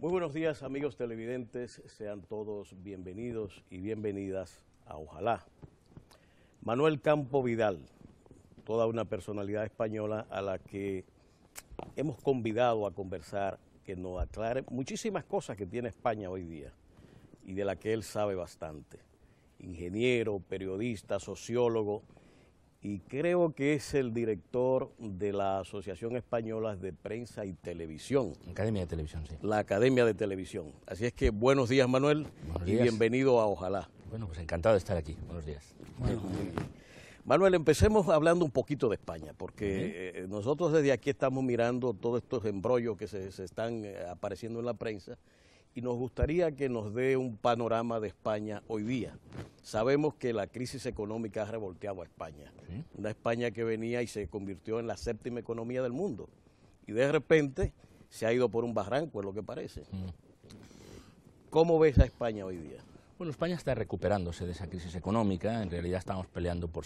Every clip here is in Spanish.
Muy buenos días, amigos televidentes, sean todos bienvenidos y bienvenidas a Ojalá. Manuel Campo Vidal, toda una personalidad española a la que hemos convidado a conversar, que nos aclare muchísimas cosas que tiene España hoy día y de la que él sabe bastante. Ingeniero, periodista, sociólogo, y creo que es el director de la Asociación Española de Prensa y Televisión. Academia de Televisión, sí. La Academia de Televisión. Así es que buenos días, Manuel, Buenos y días. bienvenido a Ojalá. Bueno, pues encantado de estar aquí. Buenos días. Bueno, muy bien. Manuel, empecemos hablando un poquito de España, porque nosotros desde aquí estamos mirando todos estos embrollos que se están apareciendo en la prensa, y nos gustaría que nos dé un panorama de España hoy día. Sabemos que la crisis económica ha revolteado a España, ¿Sí? Una España que venía y se convirtió en la séptima economía del mundo, y de repente se ha ido por un barranco, es lo que parece. ¿Cómo ves a España hoy día? Bueno, España está recuperándose de esa crisis económica. En realidad estamos peleando por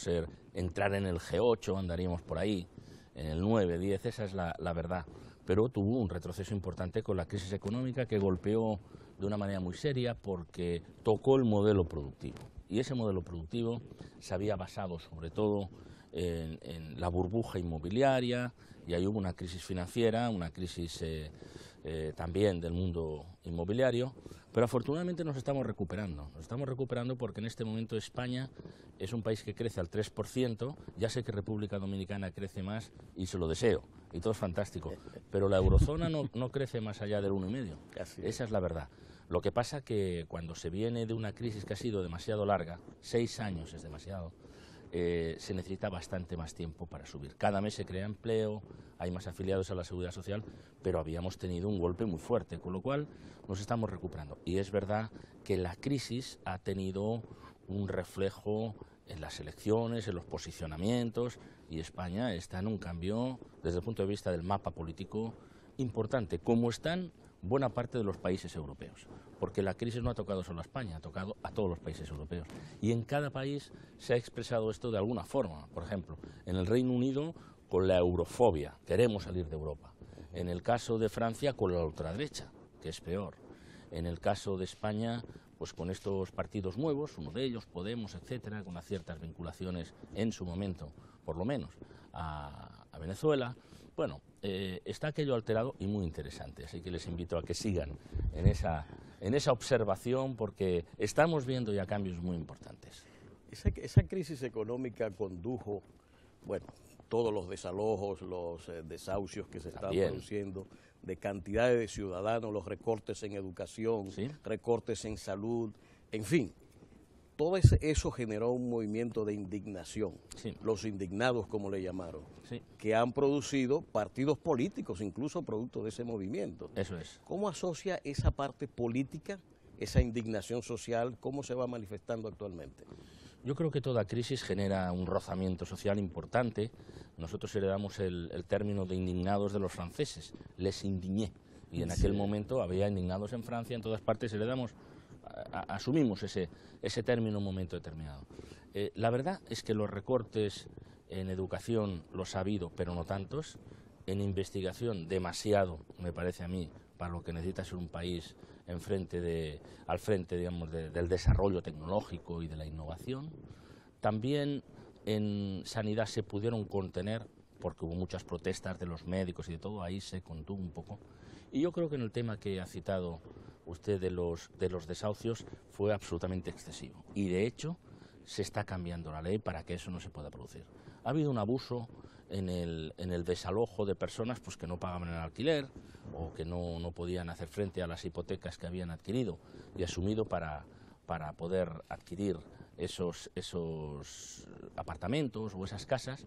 entrar en el G8, andaríamos por ahí, en el 9, 10, esa es la verdad. Pero tuvo un retroceso importante con la crisis económica que golpeó de una manera muy seria porque tocó el modelo productivo. Y ese modelo productivo se había basado sobre todo en la burbuja inmobiliaria, y ahí hubo una crisis financiera, una crisis también del mundo inmobiliario, pero afortunadamente nos estamos recuperando porque en este momento España es un país que crece al 3%, ya sé que República Dominicana crece más y se lo deseo, y todo es fantástico, pero la eurozona no crece más allá del 1,5%, esa es la verdad. Lo que pasa que cuando se viene de una crisis que ha sido demasiado larga, 6 años es demasiado, se necesita bastante más tiempo para subir. Cada mes se crea empleo, hay más afiliados a la Seguridad Social, pero habíamos tenido un golpe muy fuerte, con lo cual nos estamos recuperando. Y es verdad que la crisis ha tenido un reflejo en las elecciones, en los posicionamientos, y España está en un cambio desde el punto de vista del mapa político importante, como están buena parte de los países europeos, porque la crisis no ha tocado solo a España, ha tocado a todos los países europeos, y en cada país se ha expresado esto de alguna forma. Por ejemplo, en el Reino Unido con la eurofobia, queremos salir de Europa; en el caso de Francia con la ultraderecha, que es peor; en el caso de España pues con estos partidos nuevos, uno de ellos, Podemos, etcétera, con unas ciertas vinculaciones en su momento, por lo menos, a Venezuela. Bueno, está aquello alterado y muy interesante, así que les invito a que sigan en esa observación, porque estamos viendo ya cambios muy importantes. Esa crisis económica condujo, bueno, todos los desalojos, los desahucios que se están produciendo, de cantidades de ciudadanos, los recortes en educación, ¿Sí? recortes en salud, en fin. Todo eso generó un movimiento de indignación, Sí. Los indignados, como le llamaron, Sí. que han producido partidos políticos, incluso producto de ese movimiento. Eso es. ¿Cómo asocia esa parte política, esa indignación social, cómo se va manifestando actualmente? Yo creo que toda crisis genera un rozamiento social importante. Nosotros heredamos el término de indignados de los franceses, les indigné, y en aquel momento había indignados en Francia, en todas partes asumimos ese término en un momento determinado. La verdad es que los recortes en educación los ha habido, pero no tantos; en investigación demasiado, me parece a mí, para lo que necesita ser un país al frente, digamos, del desarrollo tecnológico y de la innovación. También en sanidad se pudieron contener, porque hubo muchas protestas de los médicos y de todo, ahí se contuvo un poco. Y yo creo que en el tema que ha citado usted de los desahucios fue absolutamente excesivo, y de hecho se está cambiando la ley para que eso no se pueda producir. Ha habido un abuso en el desalojo de personas pues que no pagaban el alquiler o que no podían hacer frente a las hipotecas que habían adquirido y asumido para poder adquirir esos apartamentos o esas casas.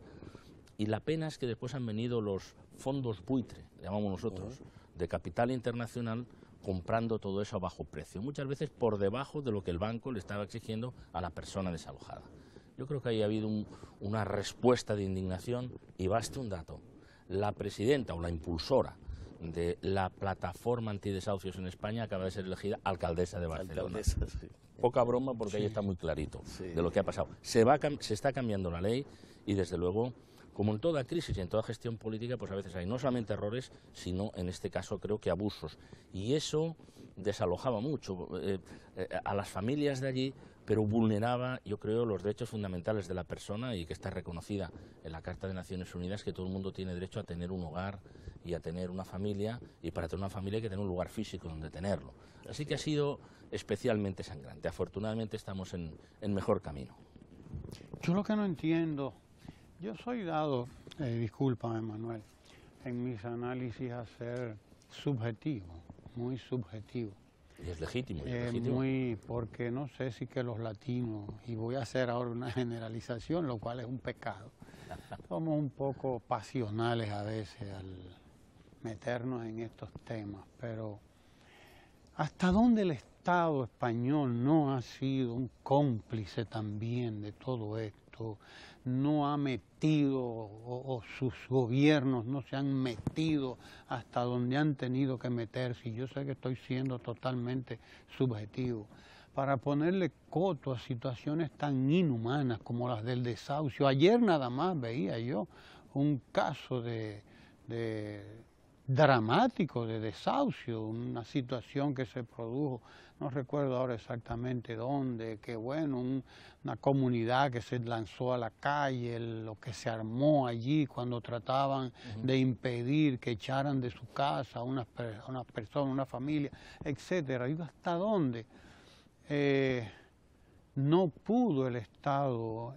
Y la pena es que después han venido los fondos buitre, llamamos nosotros, de capital internacional, comprando todo eso a bajo precio, muchas veces por debajo de lo que el banco le estaba exigiendo a la persona desalojada. Yo creo que ahí ha habido una respuesta de indignación, y basta un dato: la presidenta o la impulsora de la plataforma antidesahucios en España acaba de ser elegida alcaldesa de Barcelona. Alcaldesa, sí. Poca broma, porque ahí está muy clarito de lo que ha pasado. Se está cambiando la ley, y desde luego como en toda crisis y en toda gestión política, pues a veces hay no solamente errores, sino en este caso creo que abusos. Y eso desalojaba mucho a las familias de allí, pero vulneraba, yo creo, los derechos fundamentales de la persona, y que está reconocida en la Carta de Naciones Unidas, que todo el mundo tiene derecho a tener un hogar y a tener una familia, y para tener una familia hay que tener un lugar físico donde tenerlo. Así que ha sido especialmente sangrante. Afortunadamente estamos en mejor camino. Yo lo que no entiendo, yo soy dado, discúlpame Manuel, en mis análisis a ser subjetivo, muy subjetivo. Y es legítimo, es legítimo. Muy, porque no sé si que los latinos, y voy a hacer ahora una generalización, lo cual es un pecado, somos un poco pasionales a veces al meternos en estos temas, pero ¿hasta dónde el Estado español no ha sido un cómplice también de todo esto? No ha metido, o sus gobiernos no se han metido hasta donde han tenido que meterse, y yo sé que estoy siendo totalmente subjetivo, para ponerle coto a situaciones tan inhumanas como las del desahucio. Ayer nada más veía yo un caso dramático de desahucio, una situación que se produjo, no recuerdo ahora exactamente dónde, que bueno, una comunidad que se lanzó a la calle, lo que se armó allí cuando trataban de impedir que echaran de su casa a una persona, una familia, etcétera. Digo, ¿hasta dónde no pudo el Estado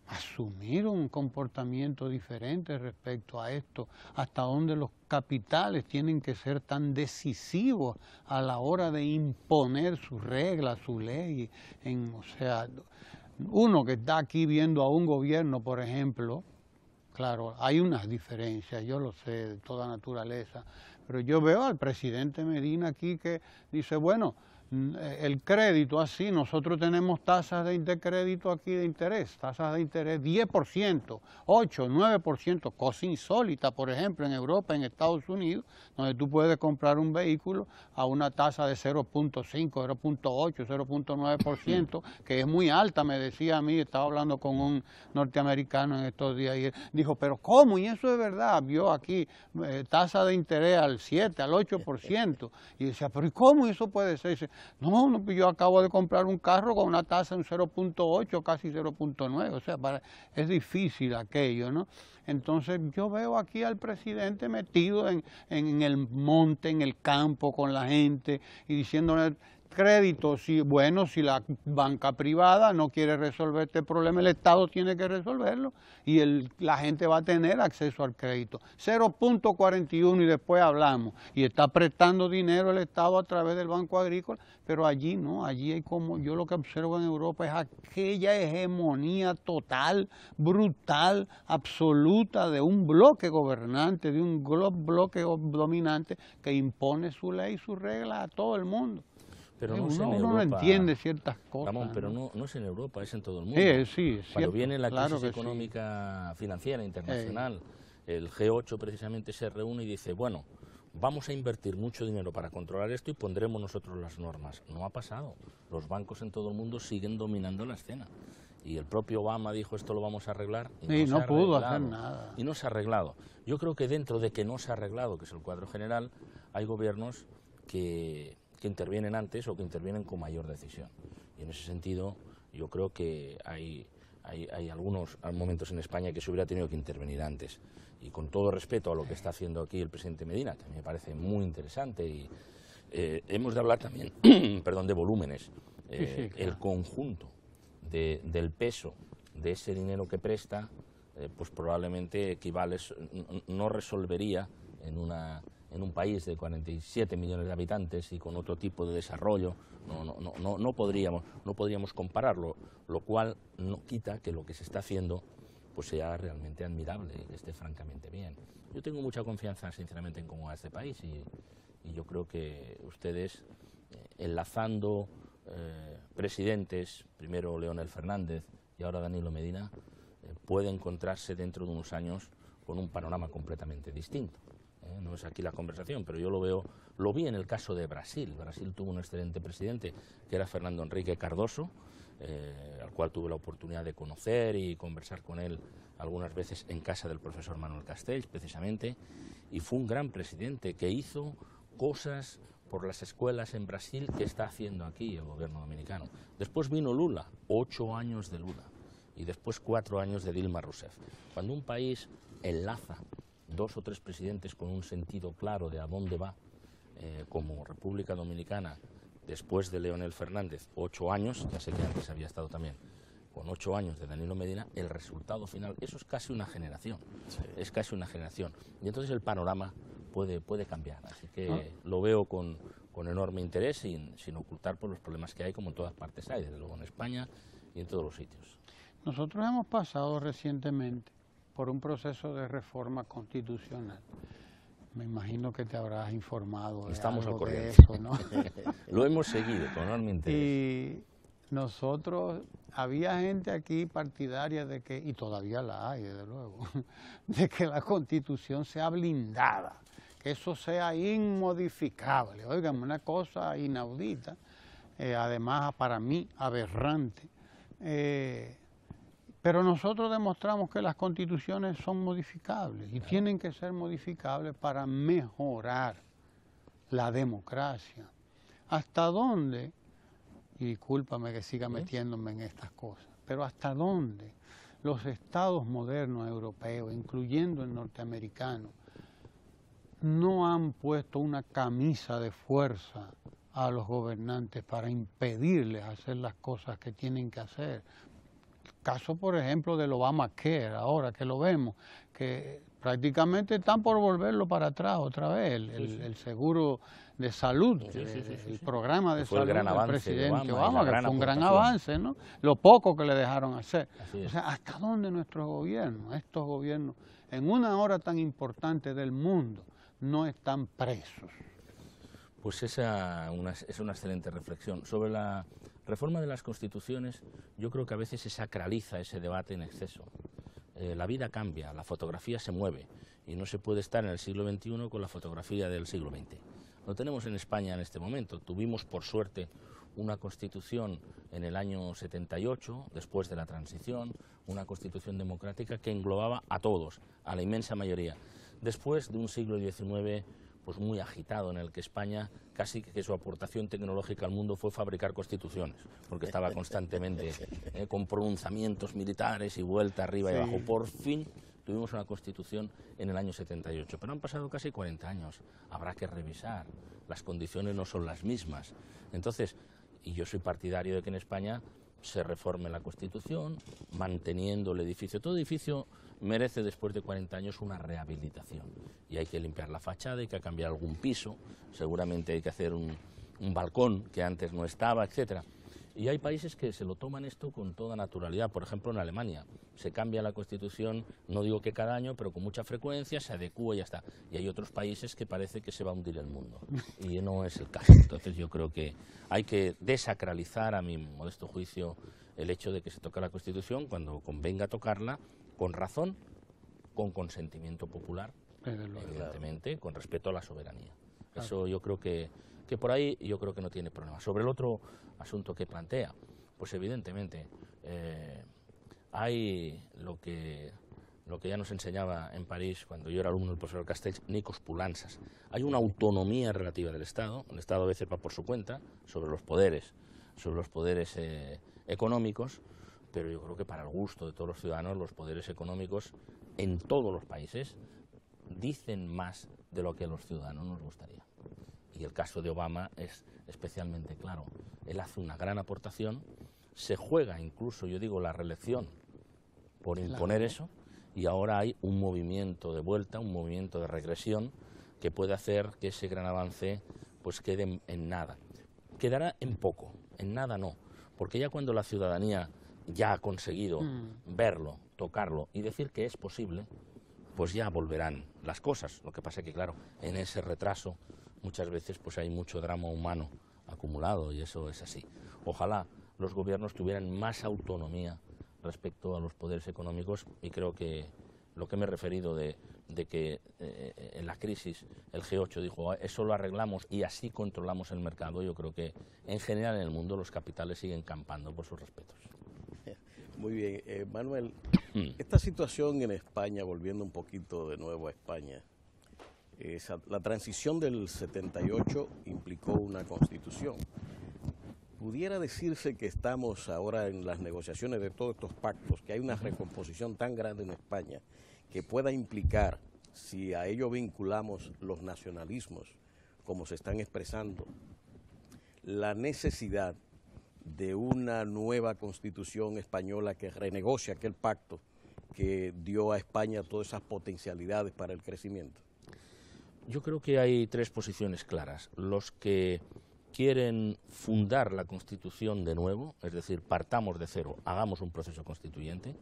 asumir un comportamiento diferente respecto a esto? Hasta dónde los capitales tienen que ser tan decisivos a la hora de imponer sus reglas, su ley. O sea, uno que está aquí viendo a un gobierno, por ejemplo, claro, hay unas diferencias, yo lo sé, de toda naturaleza, pero yo veo al presidente Medina aquí que dice, bueno, el crédito así, nosotros tenemos tasas de crédito aquí de interés, tasas de interés 10%, 8, 9%, cosa insólita, por ejemplo, en Europa, en Estados Unidos, donde tú puedes comprar un vehículo a una tasa de 0.5, 0.8, 0.9%, que es muy alta, me decía a mí, estaba hablando con un norteamericano en estos días, y él dijo, pero ¿cómo? Y eso es verdad, vio aquí tasa de interés al 7, al 8%, y decía, pero ¿y cómo eso puede ser? Dice, no, yo acabo de comprar un carro con una tasa en 0.8, casi 0.9, o sea, es difícil aquello, ¿no? Entonces yo veo aquí al presidente metido en el monte, en el campo con la gente y diciéndole crédito, bueno, si la banca privada no quiere resolver este problema, el Estado tiene que resolverlo y la gente va a tener acceso al crédito. 0.41 y después hablamos. Y está prestando dinero el Estado a través del Banco Agrícola, pero allí no, allí hay como, yo lo que observo en Europa es aquella hegemonía total, brutal, absoluta de un bloque gobernante, de un bloque dominante que impone su ley y sus reglas a todo el mundo. Pero no uno no entiende ciertas cosas. Ramón, pero no es en Europa, es en todo el mundo. Sí, es Cuando cierto, viene la crisis claro económica financiera internacional, el G8 precisamente se reúne y dice, bueno, vamos a invertir mucho dinero para controlar esto y pondremos nosotros las normas. No ha pasado. Los bancos en todo el mundo siguen dominando la escena. Y el propio Obama dijo, esto lo vamos a arreglar. Y no pudo hacer nada. Y no se ha arreglado. Yo creo que dentro de que no se ha arreglado, que es el cuadro general, hay gobiernos que intervienen antes o que intervienen con mayor decisión. Y en ese sentido yo creo que hay algunos momentos en España que se hubiera tenido que intervenir antes. Y con todo respeto a lo que está haciendo aquí el presidente Medina, que me parece muy interesante, y hemos de hablar también perdón, de volúmenes. Claro. El conjunto del peso de ese dinero que presta, pues probablemente equivale, no resolvería en un país de 47 millones de habitantes y con otro tipo de desarrollo, no podríamos compararlo, lo cual no quita que lo que se está haciendo pues sea realmente admirable y que esté francamente bien. Yo tengo mucha confianza, sinceramente, en cómo va este país y yo creo que ustedes, enlazando presidentes, primero Leonel Fernández y ahora Danilo Medina, puede encontrarse dentro de unos años con un panorama completamente distinto. No es aquí la conversación, pero yo lo vi en el caso de Brasil. Brasil tuvo un excelente presidente, que era Fernando Henrique Cardoso, al cual tuve la oportunidad de conocer y conversar con él algunas veces en casa del profesor Manuel Castells, precisamente, y fue un gran presidente que hizo cosas por las escuelas en Brasil que está haciendo aquí el gobierno dominicano. Después vino Lula, 8 años de Lula, y después 4 años de Dilma Rousseff. Cuando un país enlaza 2 o 3 presidentes con un sentido claro de a dónde va, como República Dominicana, después de Leonel Fernández, 8 años, ya sé que antes había estado también, con 8 años de Danilo Medina, el resultado final, eso es casi una generación, sí. Es casi una generación. Y entonces el panorama puede cambiar, así que lo veo con enorme interés, sin ocultar por los problemas que hay, como en todas partes hay, desde luego en España y en todos los sitios. Nosotros hemos pasado recientemente por un proceso de reforma constitucional. Me imagino que te habrás informado de Estamos algo al de corriente. eso, ¿no? Lo hemos seguido con enorme interés. Y nosotros, había gente aquí partidaria de que, y todavía la hay, desde luego, de que la Constitución sea blindada, que eso sea inmodificable. Oigan, una cosa inaudita, además para mí aberrante. Pero nosotros demostramos que las constituciones son modificables y tienen que ser modificables para mejorar la democracia. ¿Hasta dónde? Y discúlpame que siga metiéndome en estas cosas, pero ¿hasta dónde los estados modernos europeos, incluyendo el norteamericano, no han puesto una camisa de fuerza a los gobernantes para impedirles hacer las cosas que tienen que hacer? Caso, por ejemplo, del Obamacare, ahora que lo vemos, que prácticamente están por volverlo para atrás otra vez, el seguro de salud, el programa de salud del presidente Obama, que fue un gran avance, ¿no? Lo poco que le dejaron hacer. O sea, ¿hasta dónde nuestros gobiernos, estos gobiernos, en una hora tan importante del mundo, no están presos? Pues esa es una excelente reflexión. Sobre la reforma de las constituciones, yo creo que a veces se sacraliza ese debate en exceso. La vida cambia, la fotografía se mueve y no se puede estar en el siglo XXI con la fotografía del siglo XX. Lo tenemos en España en este momento. Tuvimos, por suerte, una constitución en el año 78, después de la transición, una constitución democrática que englobaba a todos, a la inmensa mayoría. Después de un siglo XIX pues muy agitado, en el que España casi que su aportación tecnológica al mundo fue fabricar constituciones, porque estaba constantemente con pronunciamientos militares y vuelta arriba y abajo. Por fin tuvimos una constitución en el año 78, pero han pasado casi 40 años, habrá que revisar, las condiciones no son las mismas. Entonces, y yo soy partidario de que en España se reforme la Constitución, manteniendo el edificio. Todo edificio merece, después de 40 años, una rehabilitación. Y hay que limpiar la fachada, hay que cambiar algún piso, seguramente hay que hacer un balcón que antes no estaba, etcétera. Y hay países que se lo toman esto con toda naturalidad. Por ejemplo, en Alemania se cambia la Constitución, no digo que cada año, pero con mucha frecuencia, se adecúa y ya está. Y hay otros países que parece que se va a hundir el mundo. Y no es el caso. Entonces yo creo que hay que desacralizar, a mi modesto juicio, el hecho de que se toque la Constitución cuando convenga tocarla, con razón, con consentimiento popular, evidentemente, con respeto a la soberanía. Eso yo creo que por ahí yo creo que no tiene problema. Sobre el otro asunto que plantea, pues evidentemente hay lo que ya nos enseñaba en París cuando yo era alumno del profesor Castells, Nikos Poulantzas. Hay una autonomía relativa del Estado, el Estado a veces va por su cuenta sobre los poderes económicos, pero yo creo que para el gusto de todos los ciudadanos los poderes económicos en todos los países dicen más de lo que a los ciudadanos nos gustaría. Y el caso de Obama es especialmente claro. Él hace una gran aportación, se juega incluso, yo digo, la reelección por imponer eso, y ahora hay un movimiento de vuelta, un movimiento de regresión que puede hacer que ese gran avance pues quede en nada. Quedará en poco, en nada no, porque ya cuando la ciudadanía ya ha conseguido verlo, tocarlo y decir que es posible, pues ya volverán las cosas. Lo que pasa es que, claro, en ese retraso muchas veces pues hay mucho drama humano acumulado y eso es así. Ojalá los gobiernos tuvieran más autonomía respecto a los poderes económicos y creo que lo que me he referido de de que en la crisis el G8 dijo eso lo arreglamos y así controlamos el mercado, yo creo que en general en el mundo los capitales siguen campando por sus respetos. Muy bien. Manuel, esta situación en España, volviendo un poquito de nuevo a España, la transición del 78 implicó una constitución. ¿Pudiera decirse que estamos ahora en las negociaciones de todos estos pactos, que hay una recomposición tan grande en España que pueda implicar, si a ello vinculamos los nacionalismos, como se están expresando, la necesidad de una nueva constitución española que renegocie aquel pacto que dio a España todas esas potencialidades para el crecimiento? Yo creo que hay tres posiciones claras. Los que quieren fundar la Constitución de nuevo, es decir, partamos de cero, hagamos un proceso constituyente.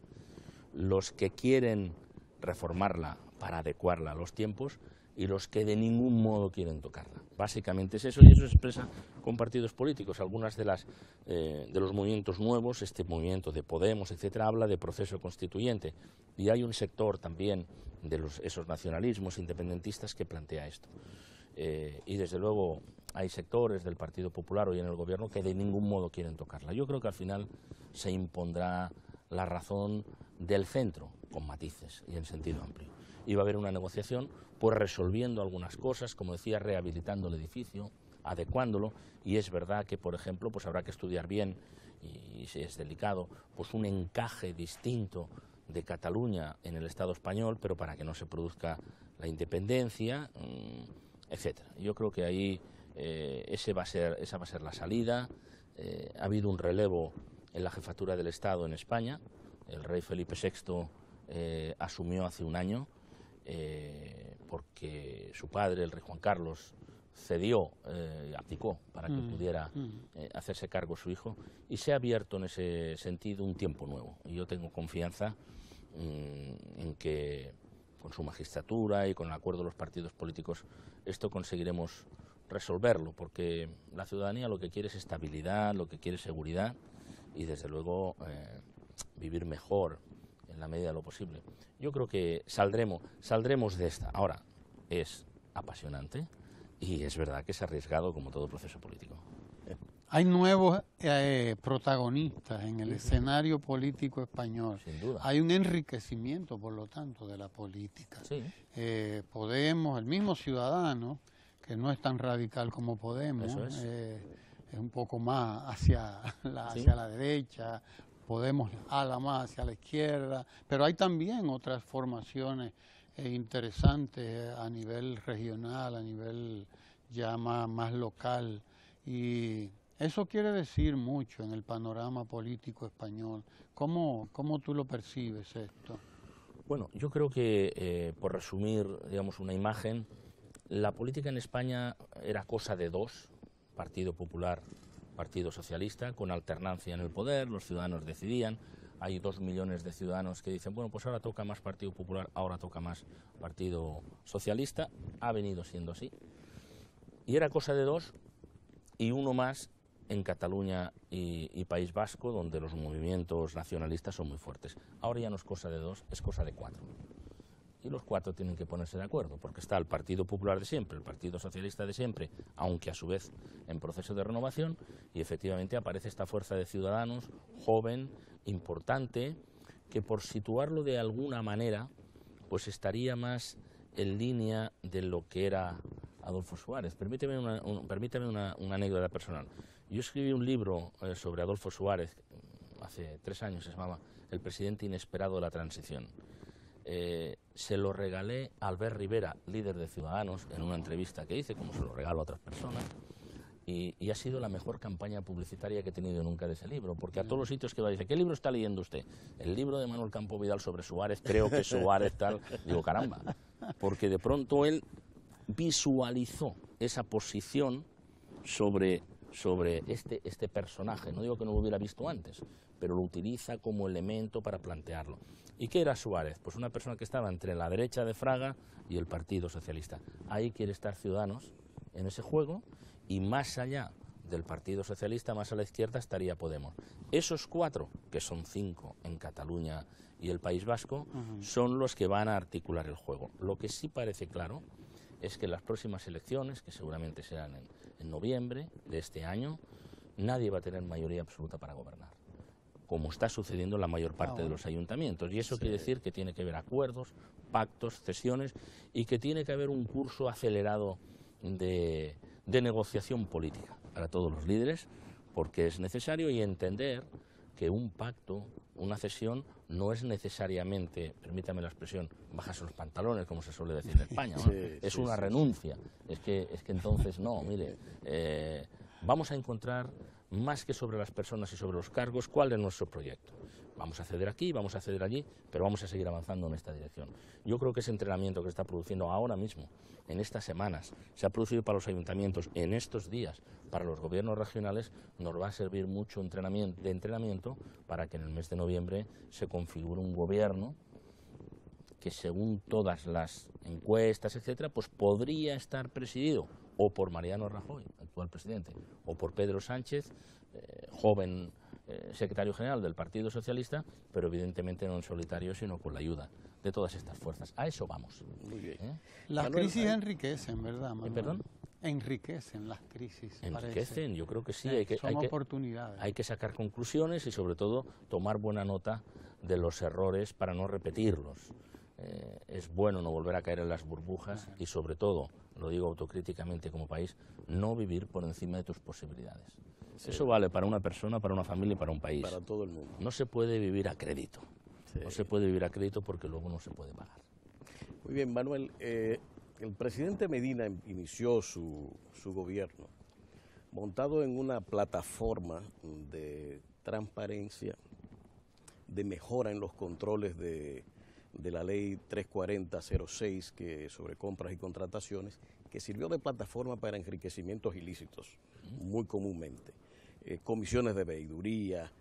Los que quieren reformarla para adecuarla a los tiempos y los que de ningún modo quieren tocarla. Básicamente es eso, y eso se expresa con partidos políticos. Algunas de los movimientos nuevos, este movimiento de Podemos, etcétera, habla de proceso constituyente, y hay un sector también de esos nacionalismos independentistas que plantea esto. Y desde luego hay sectores del Partido Popular hoy en el gobierno que de ningún modo quieren tocarla. Yo creo que al final se impondrá la razón del centro, con matices y en sentido amplio. Y va a haber una negociación, pues resolviendo algunas cosas, como decía, rehabilitando el edificio, adecuándolo, y es verdad que, por ejemplo, pues habrá que estudiar bien, y si es delicado, pues un encaje distinto de Cataluña en el Estado español, pero para que no se produzca la independencia, etcétera. Yo creo que ahí esa va a ser la salida. Ha habido un relevo en la jefatura del Estado en España. El rey Felipe VI asumió hace un año porque su padre, el rey Juan Carlos, cedió, abdicó para que pudiera hacerse cargo su hijo, y se ha abierto en ese sentido un tiempo nuevo. Y yo tengo confianza en que con su magistratura y con el acuerdo de los partidos políticos esto conseguiremos resolverlo, porque la ciudadanía lo que quiere es estabilidad, lo que quiere es seguridad y desde luego vivir mejor en la medida de lo posible. Yo creo que saldremos de esta. Ahora, es apasionante y es verdad que es arriesgado como todo proceso político. Hay nuevos protagonistas en el escenario político español. Sin duda. Hay un enriquecimiento, por lo tanto, de la política. Sí. Podemos, el mismo Ciudadanos, que no es tan radical como Podemos, Eso es. Es un poco más hacia la derecha, Podemos ala más hacia la izquierda, pero hay también otras formaciones interesantes a nivel regional, a nivel ya más local, y eso quiere decir mucho en el panorama político español. ¿Cómo tú lo percibes esto? Bueno, yo creo que, por resumir, digamos, una imagen, la política en España era cosa de dos, Partido Popular, Partido Socialista, con alternancia en el poder, los ciudadanos decidían. Hay 2 millones de ciudadanos que dicen, bueno, pues ahora toca más Partido Popular, ahora toca más Partido Socialista. Ha venido siendo así. Y era cosa de dos, y uno más en Cataluña y País Vasco, donde los movimientos nacionalistas son muy fuertes. Ahora ya no es cosa de dos, es cosa de 4. Y los 4 tienen que ponerse de acuerdo, porque está el Partido Popular de siempre, el Partido Socialista de siempre, aunque a su vez en proceso de renovación, y efectivamente aparece esta fuerza de ciudadanos, joven, importante, que por situarlo de alguna manera, pues estaría más en línea de lo que era Adolfo Suárez. Permíteme una anécdota personal. Yo escribí un libro sobre Adolfo Suárez hace 3 años, se llamaba El presidente inesperado de la transición. Se lo regalé a Albert Rivera, líder de Ciudadanos, en una entrevista que hice, como se lo regalo a otras personas, y ha sido la mejor campaña publicitaria que he tenido nunca de ese libro, porque a todos los sitios que va dice, ¿qué libro está leyendo usted? El libro de Manuel Campo Vidal sobre Suárez, creo que Suárez tal. Digo, caramba, porque de pronto él visualizó esa posición sobre este personaje. No digo que no lo hubiera visto antes, pero lo utiliza como elemento para plantearlo. ¿Y qué era Suárez? Pues una persona que estaba entre la derecha de Fraga y el Partido Socialista. Ahí quiere estar Ciudadanos, en ese juego, y más allá del Partido Socialista, más a la izquierda estaría Podemos. Esos 4, que son 5 en Cataluña y el País Vasco, son los que van a articular el juego. Lo que sí parece claro es que las próximas elecciones, que seguramente serán en noviembre de este año, nadie va a tener mayoría absoluta para gobernar, como está sucediendo en la mayor parte de los ayuntamientos. Y eso quiere decir que tiene que haber acuerdos, pactos, cesiones, y que tiene que haber un curso acelerado de negociación política para todos los líderes, porque es necesario, y entender que un pacto, una cesión, no es necesariamente, permítame la expresión, bajarse los pantalones, como se suele decir en España, ¿no? Es una renuncia. Es que entonces no, mire, vamos a encontrar, más que sobre las personas y sobre los cargos, cuál es nuestro proyecto. Vamos a ceder aquí, vamos a ceder allí, pero vamos a seguir avanzando en esta dirección. Yo creo que ese entrenamiento que se está produciendo ahora mismo, en estas semanas, se ha producido para los ayuntamientos en estos días, para los gobiernos regionales, nos va a servir mucho de entrenamiento para que en el mes de noviembre se configure un gobierno que, según todas las encuestas, etcétera, pues podría estar presidido o por Mariano Rajoy, actual presidente, o por Pedro Sánchez, joven secretario general del Partido Socialista, pero evidentemente no en solitario, sino con la ayuda de todas estas fuerzas. A eso vamos. Muy bien. Las crisis enriquecen, ¿verdad, Manuel? ¿Perdón? Enriquecen las crisis. Enriquecen, parece. yo creo que sí. Son oportunidades. Hay que sacar conclusiones y, sobre todo, tomar buena nota de los errores para no repetirlos. Es bueno no volver a caer en las burbujas y, sobre todo, lo digo autocríticamente como país, no vivir por encima de tus posibilidades. Sí. Eso vale para una persona, para una familia y para un país. Para todo el mundo. No se puede vivir a crédito. Sí. No se puede vivir a crédito porque luego no se puede pagar. Muy bien, Manuel. El presidente Medina inició su gobierno montado en una plataforma de transparencia, de mejora en los controles de la ley 340-06 sobre compras y contrataciones, que sirvió de plataforma para enriquecimientos ilícitos, muy comúnmente. Comisiones de veeduría,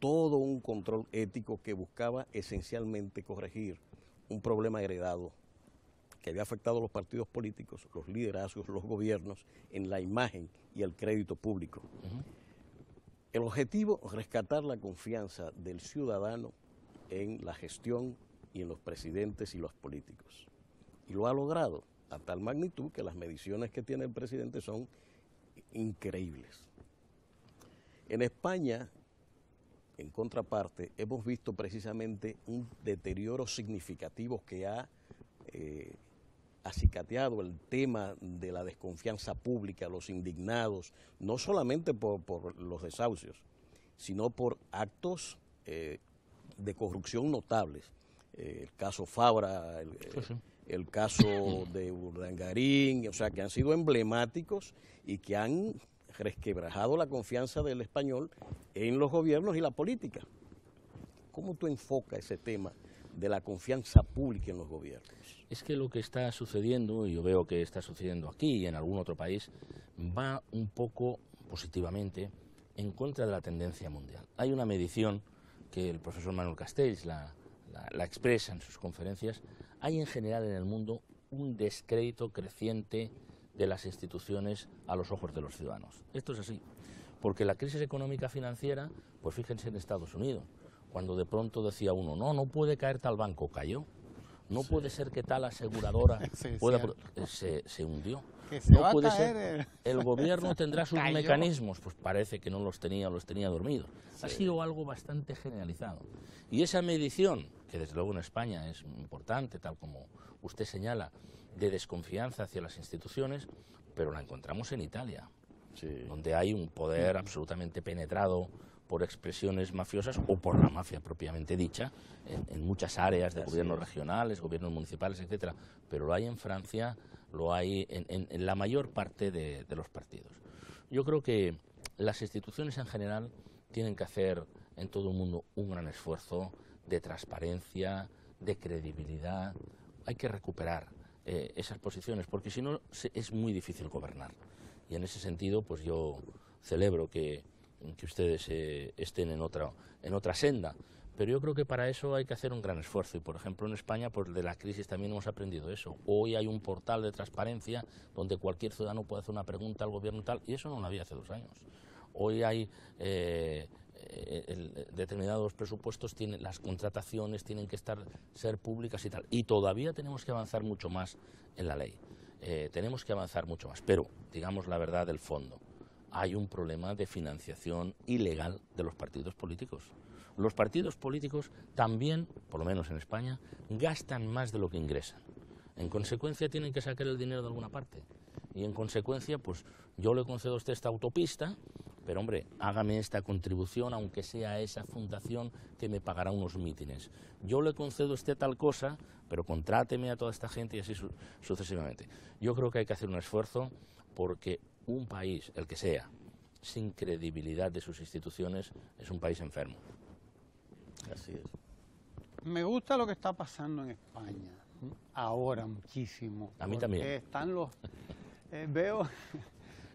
todo un control ético que buscaba esencialmente corregir un problema heredado que había afectado a los partidos políticos, los liderazgos, los gobiernos, en la imagen y el crédito público. El objetivo, rescatar la confianza del ciudadano en la gestión y en los presidentes y los políticos. Y lo ha logrado a tal magnitud que las mediciones que tiene el presidente son increíbles. En España, en contraparte, hemos visto precisamente un deterioro significativo que ha acicateado el tema de la desconfianza pública, los indignados, no solamente por los desahucios, sino por actos de corrupción notables. El caso Fabra, el caso de Urdangarín, o sea, que han sido emblemáticos y que han resquebrajado la confianza del español en los gobiernos y la política. ¿Cómo tú enfocas ese tema de la confianza pública en los gobiernos? Es que lo que está sucediendo, y yo veo que está sucediendo aquí y en algún otro país, va un poco positivamente en contra de la tendencia mundial. Hay una medición que el profesor Manuel Castells la expresa en sus conferencias. Hay en general en el mundo un descrédito creciente de las instituciones a los ojos de los ciudadanos. Esto es así, porque la crisis económica financiera, pues fíjense en Estados Unidos, cuando de pronto decía uno, no puede caer tal banco, cayó. No puede ser que tal aseguradora pueda... Se hundió. No puede ser. El gobierno tendrá sus mecanismos. Pues parece que no los tenía dormidos. Ha sido algo bastante generalizado. Y esa medición, que desde luego en España es importante, tal como usted señala, de desconfianza hacia las instituciones, pero la encontramos en Italia, donde hay un poder absolutamente penetrado por expresiones mafiosas o por la mafia propiamente dicha, en muchas áreas de gobiernos regionales, gobiernos municipales, etcétera. Pero lo hay en Francia, lo hay en la mayor parte de los partidos. Yo creo que las instituciones en general tienen que hacer en todo el mundo un gran esfuerzo de transparencia, de credibilidad. Hay que recuperar esas posiciones, porque si no es muy difícil gobernar. Y en ese sentido, pues yo celebro que ustedes estén en otra senda, Pero yo creo que para eso hay que hacer un gran esfuerzo y, por ejemplo, en España, pues de la crisis también hemos aprendido eso. Hoy hay un portal de transparencia donde cualquier ciudadano puede hacer una pregunta al gobierno tal, y eso no lo había hace 2 años. Hoy hay determinados presupuestos, las contrataciones tienen que ser públicas y tal, y todavía tenemos que avanzar mucho más en la ley. Tenemos que avanzar mucho más, pero digamos la verdad del fondo. Hay un problema de financiación ilegal de los partidos políticos. Los partidos políticos también, por lo menos en España, gastan más de lo que ingresan. En consecuencia tienen que sacar el dinero de alguna parte. Y en consecuencia, pues yo le concedo a usted esta autopista, pero hombre, hágame esta contribución, aunque sea a esa fundación que me pagará unos mítines. Yo le concedo a usted tal cosa, pero contráteme a toda esta gente y así sucesivamente. Yo creo que hay que hacer un esfuerzo porque un país, el que sea, sin credibilidad de sus instituciones, es un país enfermo. Así es. Me gusta lo que está pasando en España, ahora muchísimo. A mí también. Están veo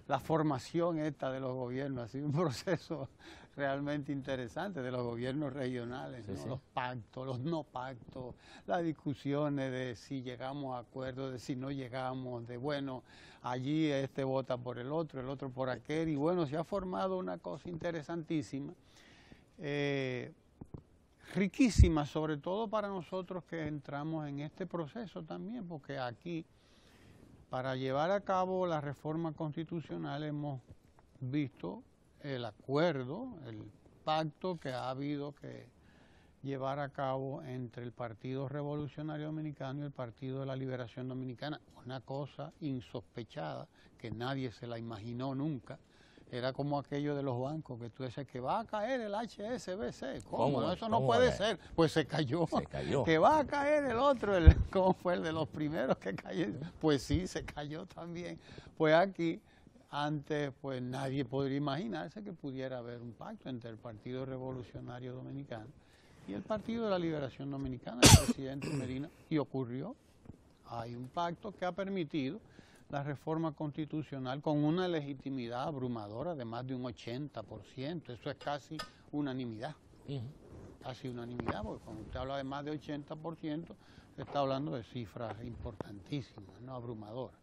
la formación esta de los gobiernos, ha sido un proceso realmente interesante de los gobiernos regionales, ¿no? Sí. Los pactos, los no pactos, las discusiones de si llegamos a acuerdos, de si no llegamos, de bueno, allí este vota por el otro por aquel, y bueno, se ha formado una cosa interesantísima, riquísima, sobre todo para nosotros que entramos en este proceso también, porque aquí, para llevar a cabo la reforma constitucional, hemos visto el acuerdo, el pacto que ha habido que llevar a cabo entre el Partido Revolucionario Dominicano y el Partido de la Liberación Dominicana, una cosa insospechada que nadie se la imaginó nunca. Era como aquello de los bancos, que tú dices que va a caer el HSBC. ¿Cómo? Eso no puede ser. Pues se cayó. Se cayó. Que va a caer el otro, ¿cómo fue el de los primeros que cayó? Pues sí, se cayó también. Pues aquí, antes, pues nadie podría imaginarse que pudiera haber un pacto entre el Partido Revolucionario Dominicano y el Partido de la Liberación Dominicana, el presidente Medina, y ocurrió. Hay un pacto que ha permitido la reforma constitucional con una legitimidad abrumadora de más de un 80%. Eso es casi unanimidad. Casi unanimidad, porque cuando usted habla de más de 80%, está hablando de cifras importantísimas, no abrumadoras.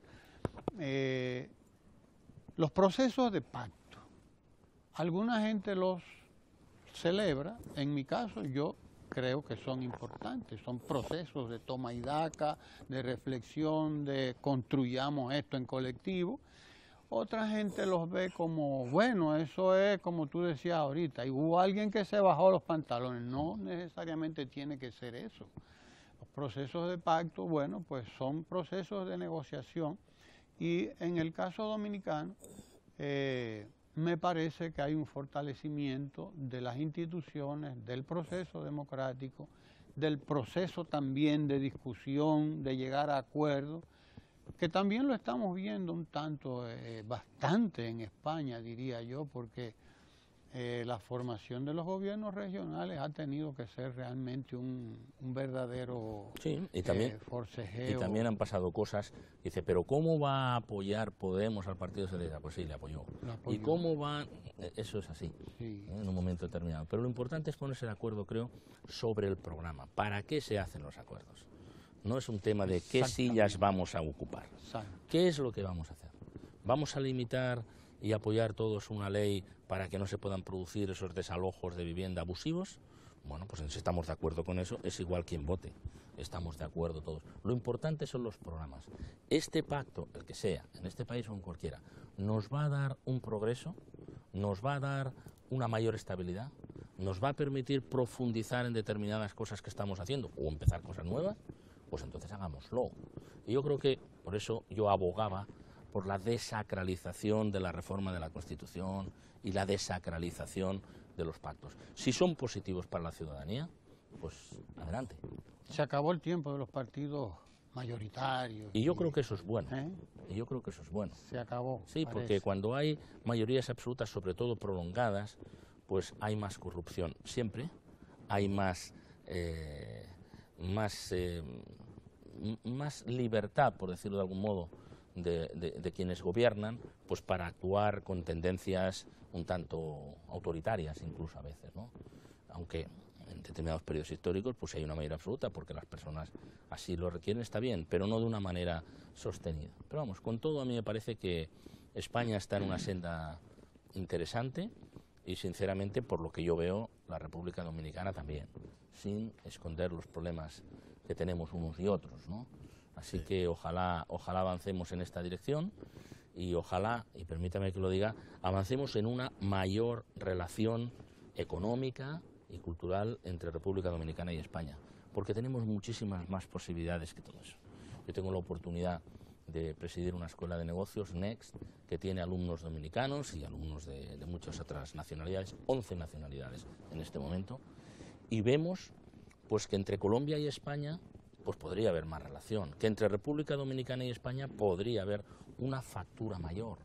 Los procesos de pacto, alguna gente los celebra, en mi caso yo creo que son importantes, son procesos de toma y daca, de reflexión, de construyamos esto en colectivo. Otra gente los ve como, bueno, eso es como tú decías ahorita, y hubo alguien que se bajó los pantalones. No necesariamente tiene que ser eso. Los procesos de pacto, bueno, pues son procesos de negociación, y en el caso dominicano, me parece que hay un fortalecimiento de las instituciones, del proceso democrático, del proceso también de discusión, de llegar a acuerdos, que también lo estamos viendo un tanto, bastante en España, diría yo, porque la formación de los gobiernos regionales ha tenido que ser realmente un verdadero forcejeo. Y también han pasado cosas, dice, pero ¿cómo va a apoyar Podemos al Partido Socialista? Pues sí, le apoyó. ¿Y cómo va? Eso es así, sí, en un momento determinado. Pero lo importante es ponerse de acuerdo, creo, sobre el programa. ¿Para qué se hacen los acuerdos? No es un tema de qué sillas vamos a ocupar. ¿Qué es lo que vamos a hacer? ¿Vamos a limitar y apoyar todos una ley para que no se puedan producir esos desalojos de vivienda abusivos? Bueno, pues si estamos de acuerdo con eso, es igual quien vote. Estamos de acuerdo todos. Lo importante son los programas. Este pacto, el que sea, en este país o en cualquiera, nos va a dar un progreso, nos va a dar una mayor estabilidad, nos va a permitir profundizar en determinadas cosas que estamos haciendo o empezar cosas nuevas, pues entonces hagámoslo. Y yo creo que, por eso yo abogaba por la desacralización de la reforma de la Constitución y la desacralización de los pactos. Si son positivos para la ciudadanía, pues adelante. Se acabó el tiempo de los partidos mayoritarios. Y yo creo que eso es bueno. Y yo creo que eso es bueno. Se acabó. Sí, parece. Porque cuando hay mayorías absolutas, sobre todo prolongadas, pues hay más corrupción. Siempre hay más libertad, por decirlo de algún modo, de quienes gobiernan, pues para actuar con tendencias un tanto autoritarias incluso a veces, ¿no? Aunque en determinados periodos históricos, pues si hay una mayoría absoluta, porque las personas así lo requieren, está bien, pero no de una manera sostenida. Pero vamos, con todo a mí me parece que España está en una senda interesante y sinceramente, por lo que yo veo, la República Dominicana también, sin esconder los problemas que tenemos unos y otros, ¿no? Así que ojalá avancemos en esta dirección y ojalá, y permítame que lo diga, avancemos en una mayor relación económica y cultural entre República Dominicana y España, porque tenemos muchísimas más posibilidades que todo eso. Yo tengo la oportunidad de presidir una escuela de negocios, Next, que tiene alumnos dominicanos y alumnos de muchas otras nacionalidades, 11 nacionalidades en este momento, y vemos pues que entre Colombia y España pues podría haber más relación, que entre República Dominicana y España podría haber una factura mayor.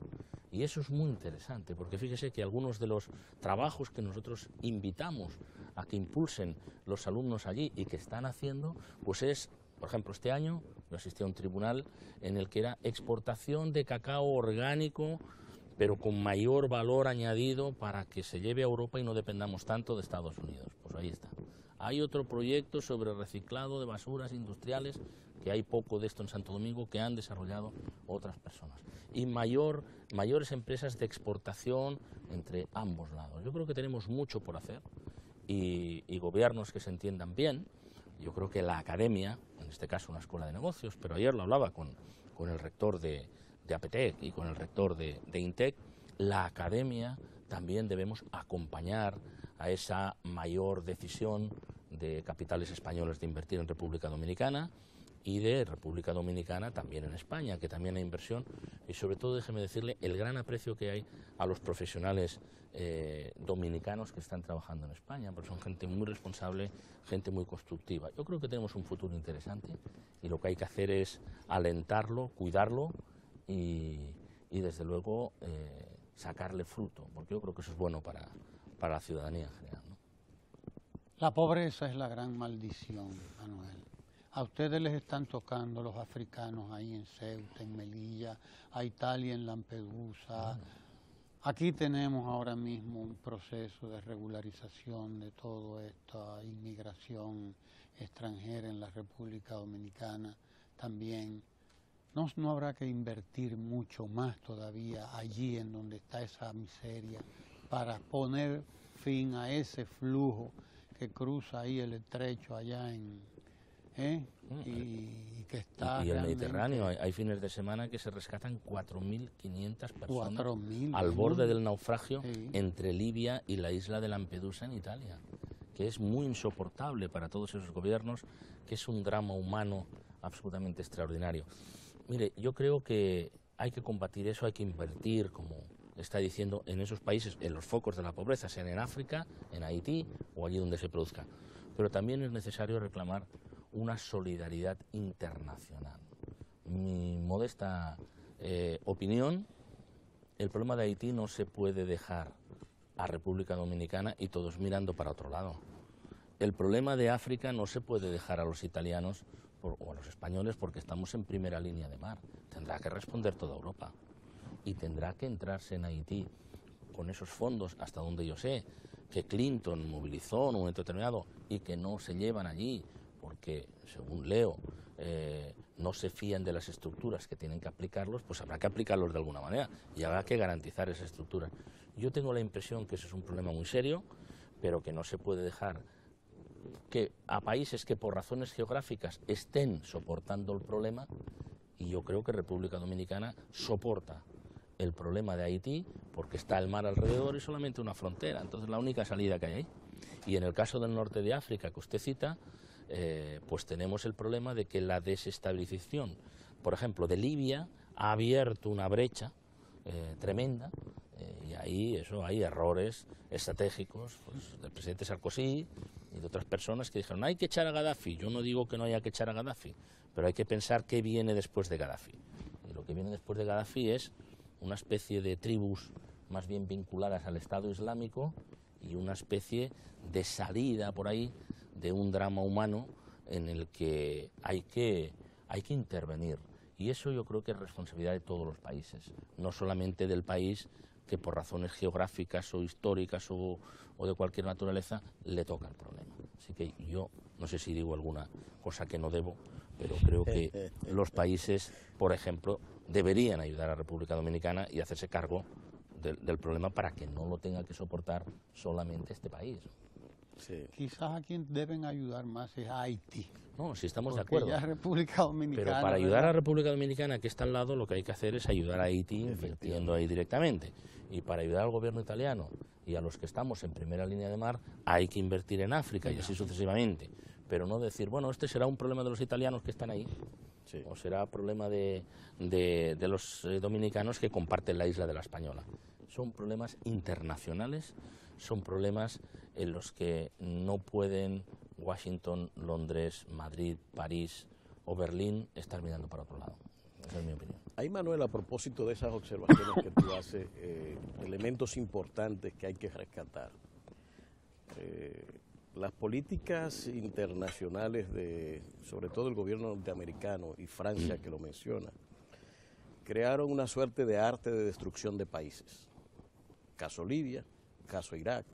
Y eso es muy interesante, porque fíjese que algunos de los trabajos que nosotros invitamos a que impulsen los alumnos allí y que están haciendo, pues es, por ejemplo, este año yo asistí a un tribunal en el que era exportación de cacao orgánico, pero con mayor valor añadido para que se lleve a Europa y no dependamos tanto de Estados Unidos. Pues ahí está. Hay otro proyecto sobre reciclado de basuras industriales, que hay poco de esto en Santo Domingo, que han desarrollado otras personas. Y mayores empresas de exportación entre ambos lados. Yo creo que tenemos mucho por hacer y gobiernos que se entiendan bien. Yo creo que la academia, en este caso una escuela de negocios, pero ayer lo hablaba con el rector de APTEC y con el rector de INTEC, la academia también debemos acompañar a esa mayor decisión de capitales españoles de invertir en República Dominicana y de República Dominicana también en España, que también hay inversión, y sobre todo déjeme decirle el gran aprecio que hay a los profesionales dominicanos que están trabajando en España, porque son gente muy responsable, gente muy constructiva. Yo creo que tenemos un futuro interesante y lo que hay que hacer es alentarlo, cuidarlo y desde luego sacarle fruto, porque yo creo que eso es bueno para la ciudadanía en general, ¿no? La pobreza es la gran maldición, Manuel. A ustedes les están tocando los africanos ahí en Ceuta, en Melilla, a Italia en Lampedusa. Aquí tenemos ahora mismo un proceso de regularización de toda esta inmigración extranjera en la República Dominicana también. No habrá que invertir mucho más todavía allí en donde está esa miseria para poner fin a ese flujo que cruza ahí el estrecho allá y que está y el Mediterráneo. Hay fines de semana que se rescatan 4.500 personas al borde del naufragio, sí, entre Libia y la isla de Lampedusa en Italia, que es muy insoportable para todos esos gobiernos, que es un drama humano absolutamente extraordinario. Mire, yo creo que hay que combatir eso, hay que invertir, como está diciendo, en esos países, en los focos de la pobreza, sean en África, en Haití o allí donde se produzca. Pero también es necesario reclamar una solidaridad internacional. Mi modesta opinión, el problema de Haití no se puede dejar a República Dominicana y todos mirando para otro lado. El problema de África no se puede dejar a los italianos o a los españoles porque estamos en primera línea de mar. Tendrá que responder toda Europa y tendrá que entrarse en Haití con esos fondos, hasta donde yo sé, que Clinton movilizó en un momento determinado y que no se llevan allí porque, según leo, no se fían de las estructuras que tienen que aplicarlos, pues habrá que aplicarlos de alguna manera y habrá que garantizar esa estructura. Yo tengo la impresión que eso es un problema muy serio, pero que no se puede dejar que a países que por razones geográficas estén soportando el problema, y yo creo que República Dominicana soporta el problema de Haití porque está el mar alrededor y solamente una frontera, entonces la única salida que hay ahí. Y en el caso del norte de África que usted cita, pues tenemos el problema de que la desestabilización, por ejemplo, de Libia ha abierto una brecha tremenda, y ahí hay errores estratégicos pues, del presidente Sarkozy y de otras personas que dijeron hay que echar a Gaddafi. Yo no digo que no haya que echar a Gaddafi, pero hay que pensar qué viene después de Gaddafi. Y lo que viene después de Gaddafi es una especie de tribus más bien vinculadas al Estado Islámico y una especie de salida por ahí de un drama humano en el que hay que intervenir. Y eso yo creo que es responsabilidad de todos los países, no solamente del país que por razones geográficas o históricas o de cualquier naturaleza le toca el problema. Así que yo no sé si digo alguna cosa que no debo, pero creo que los países, por ejemplo, deberían ayudar a República Dominicana y hacerse cargo del problema para que no lo tenga que soportar solamente este país. Sí. Quizás a quien deben ayudar más es a Haití. No, si estamos de Porque acuerdo. ya República Dominicana, Pero para ayudar a República Dominicana, que está al lado, lo que hay que hacer es ayudar a Haití invirtiendo ahí directamente. Y para ayudar al gobierno italiano y a los que estamos en primera línea de mar, hay que invertir en África y así sucesivamente. Pero no decir, bueno, este será un problema de los italianos que están ahí, sí, o será problema de los dominicanos que comparten la isla de la Española. Son problemas internacionales, son problemas en los que no pueden Washington, Londres, Madrid, París o Berlín estar mirando para otro lado. Esa es mi opinión. Ahí, Manuel, a propósito de esas observaciones que tú haces, elementos importantes que hay que rescatar. Las políticas internacionales sobre todo el gobierno norteamericano y Francia, que lo menciona, crearon una suerte de arte de destrucción de países. Caso Libia, caso Irak.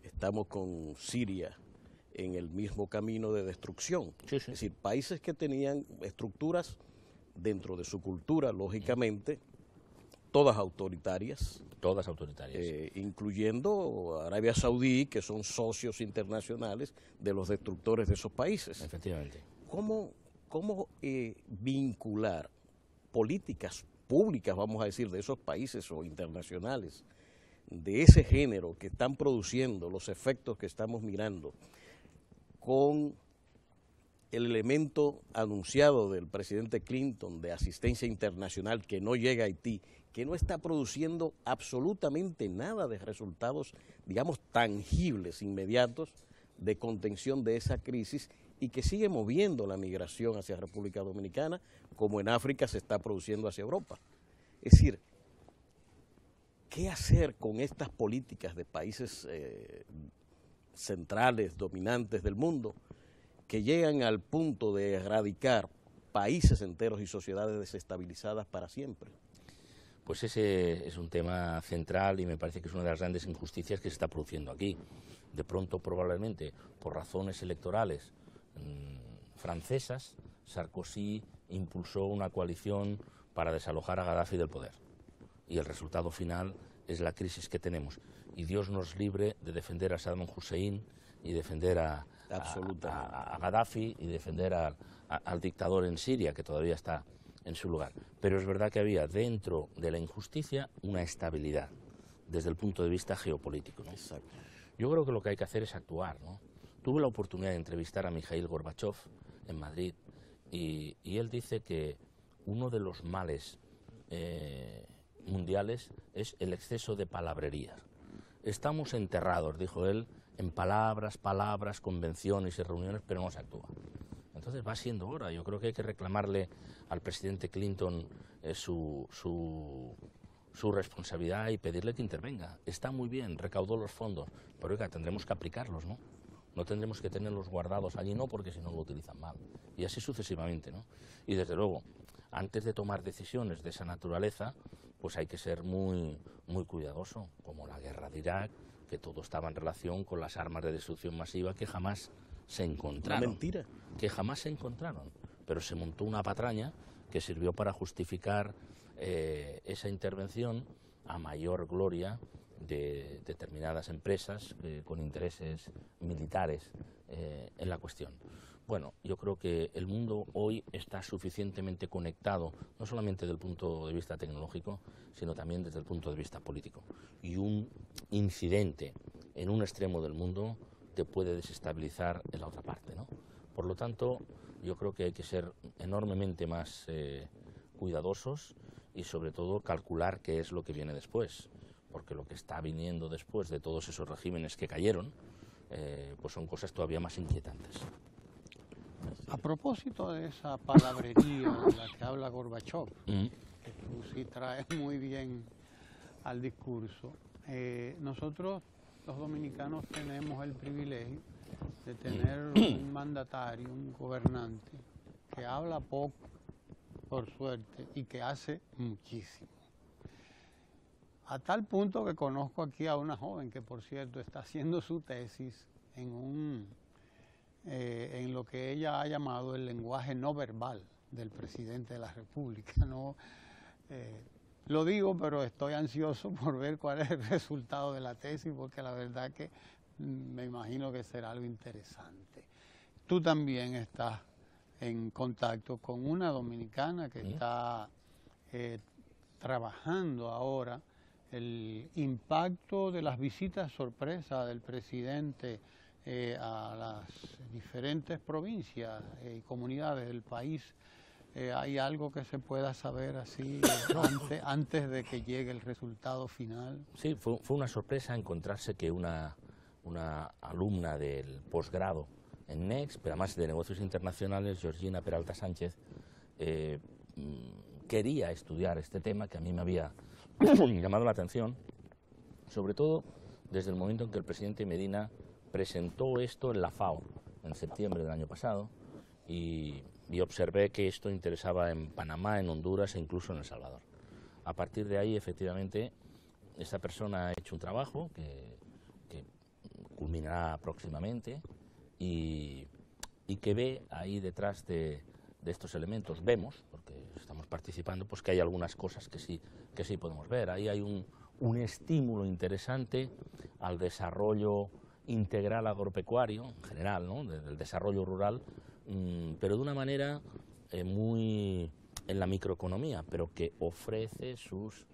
Estamos con Siria en el mismo camino de destrucción. Sí, sí. Es decir, países que tenían estructuras dentro de su cultura, lógicamente, todas autoritarias. Todas autoritarias. Incluyendo Arabia Saudí, que son socios internacionales de los destructores de esos países. Efectivamente. ¿Cómo vincular políticas públicas, vamos a decir, de esos países o internacionales, de ese género que están produciendo los efectos que estamos mirando, con el elemento anunciado del presidente Clinton de asistencia internacional que no llega a Haití, que no está produciendo absolutamente nada de resultados, digamos, tangibles, inmediatos, de contención de esa crisis y que sigue moviendo la migración hacia República Dominicana, como en África se está produciendo hacia Europa? Es decir, ¿qué hacer con estas políticas de países centrales, dominantes del mundo, que llegan al punto de erradicar países enteros y sociedades desestabilizadas para siempre? Pues ese es un tema central y me parece que es una de las grandes injusticias que se está produciendo aquí. De pronto, probablemente, por razones electorales francesas, Sarkozy impulsó una coalición para desalojar a Gaddafi del poder. Y el resultado final es la crisis que tenemos. Y Dios nos libre de defender a Saddam Hussein y defender a Gaddafi y defender al dictador en Siria, que todavía está en su lugar. Pero es verdad que había dentro de la injusticia una estabilidad desde el punto de vista geopolítico, ¿no? Exacto. Yo creo que lo que hay que hacer es actuar, ¿no? Tuve la oportunidad de entrevistar a Mikhail Gorbachev en Madrid y él dice que uno de los males mundiales es el exceso de palabrería. Estamos enterrados, dijo él, en palabras, convenciones y reuniones, pero no se actúa. Entonces va siendo hora. Yo creo que hay que reclamarle al presidente Clinton su responsabilidad y pedirle que intervenga. Está muy bien, recaudó los fondos, pero oiga, tendremos que aplicarlos, ¿no? No tendremos que tenerlos guardados allí, no, porque si no lo utilizan mal. Y así sucesivamente, ¿no? Y desde luego, antes de tomar decisiones de esa naturaleza, pues hay que ser muy, muy cuidadoso, como la guerra de Irak, que todo estaba en relación con las armas de destrucción masiva que jamás se encontraron. Una mentira. Que jamás se encontraron, pero se montó una patraña que sirvió para justificar esa intervención a mayor gloria de determinadas empresas con intereses militares en la cuestión. Bueno, yo creo que el mundo hoy está suficientemente conectado, no solamente desde el punto de vista tecnológico, sino también desde el punto de vista político. Y un incidente en un extremo del mundo te puede desestabilizar en la otra parte, ¿no? Por lo tanto, yo creo que hay que ser enormemente más cuidadosos y sobre todo calcular qué es lo que viene después, porque lo que está viniendo después de todos esos regímenes que cayeron, pues son cosas todavía más inquietantes. A propósito de esa palabrería de la que habla Gorbachev, que tú sí traes muy bien al discurso, nosotros los dominicanos tenemos el privilegio de tener un mandatario, un gobernante, que habla poco, por suerte, y que hace muchísimo. A tal punto que conozco aquí a una joven que, por cierto, está haciendo su tesis en lo que ella ha llamado el lenguaje no verbal del presidente de la República. ¿No? Lo digo, pero estoy ansioso por ver cuál es el resultado de la tesis, porque la verdad que me imagino que será algo interesante. Tú también estás en contacto con una dominicana que está trabajando ahora el impacto de las visitas sorpresa del presidente a las diferentes provincias y comunidades del país. ¿Hay algo que se pueda saber así antes de que llegue el resultado final? Sí, fue una sorpresa encontrarse que una alumna del posgrado en NEX, pero además de negocios internacionales, Georgina Peralta Sánchez, quería estudiar este tema que a mí me había llamado la atención, sobre todo desde el momento en que el presidente Medina presentó esto en la FAO en septiembre del año pasado y observé que esto interesaba en Panamá, en Honduras e incluso en El Salvador. A partir de ahí, efectivamente, esta persona ha hecho un trabajo que culminará próximamente y que ve ahí detrás de estos elementos, vemos, porque estamos participando, pues que hay algunas cosas que sí podemos ver. Ahí hay un estímulo interesante al desarrollo integral agropecuario, en general, ¿no?, del desarrollo rural, pero de una manera muy en la microeconomía, pero que ofrece sus